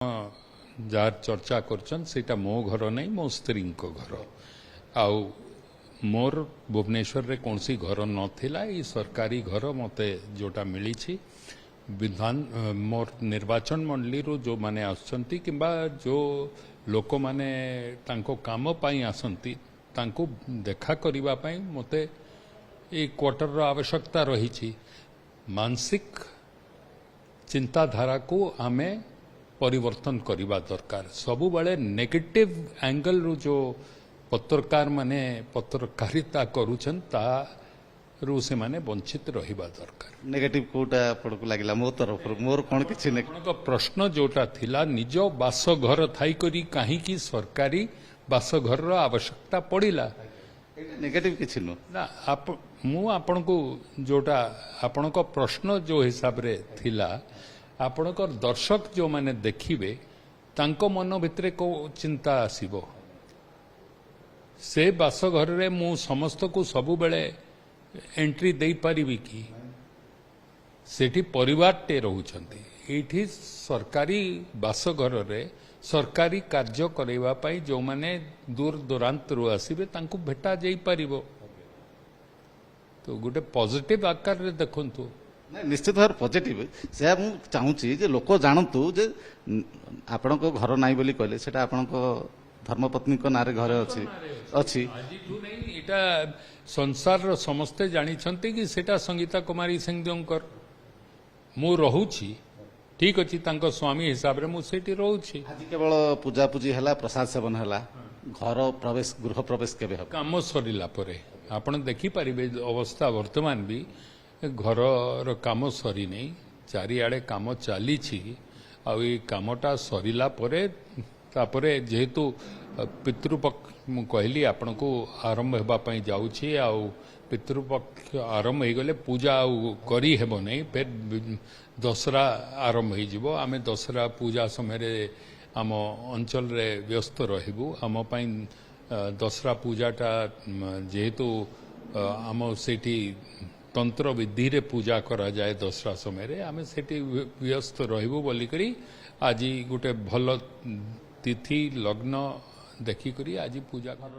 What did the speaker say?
Jar चर्चा करटा मो घर नहीं मो स्त्री घर आउ मोर भुवनेश्वर रे कौन सी घर नथिला ये सरकारी घर मते जोटा मिली विधान मोर निर्वाचन मंडली रो जो माने आसचंती किंबा जो लोक माने तांको काम पाई आसंती तांको देखा करिबा पाई मते ए क्वार्टर रो आवश्यकता रही छी। मानसिक चिंताधारा को आमे परिवर्तन करने दरकार। सबु बड़े नेगेटिव एंगल रू जो पत्रकार माने पत्रकारिता करुछन तारू से माने वंचित रहिबा दरकार। नेगेटिव कोटा आपको लागला मो तरफ मोर कोन किछि ने प्रश्न जोटा थिला निज बासघर थाई करी काहे की सरकारी बासघर रो आवश्यकता पड़िला नेगेटिव किछि नो ना आप मु आपन को जोटा आपन को प्रश्न जो हिसाब रे थिला आपणकर दर्शक जो माने देखिबे तांको मन भितरे को चिंता आसीबो से बासघर रे मु समस्त को सबु बेले एंट्री देई परिबी कि सेठी परिवार टे रहउछंती एठी सरकारी बासघर रे सरकारी कार्य करैबा पई जो माने दूर दूरांत रु आसीबे तांको भेटा जाई परिबो तो गोटे पॉजिटिव आकार रे देखंतु निश्चित भाव पॉजिटिव से चाहूँगी जे लोक जानतु जे आपण घर नाई बोली कहले सेटा आपण धर्मपत्नी ना घर अच्छी अच्छी इटा संसार समस्ते जानिछंती कि सेटा संगीता कुमारी सिंहदेवकर मु रहूची ठीक अच्छी तांको स्वामी हिसाब रे मु सेठी रहूची। आज केवल पूजा पूजी हला प्रसाद सेवन हला घर प्रवेश गृह प्रवेश केबे हो काम सरिला परे आपण देखि परिबे अवस्था वर्तमान भी घर काम सरी नहीं चारिआडे काम चली कामटा सरला तापरे जेहेतु पितृपक्ष मु कहली आपण को आरंभ होगापी जाऊँगी आउ पितृपक्ष आरंभ हो गले पूजा करी हेबो नहीं फिर दशहरा आरंभ हो आमे दशहरा पूजा समय आम अंचल रे व्यस्त रहबू आम पई दशहरा पूजाटा जेहेतु आम सेठी तंत्र विधि रे पूजा करा जाए दसरा समय रे आमे सेठी व्यस्त रहबू बोली करी आज गोटे भल तिथि लग्न देखी करी आज पूजा कर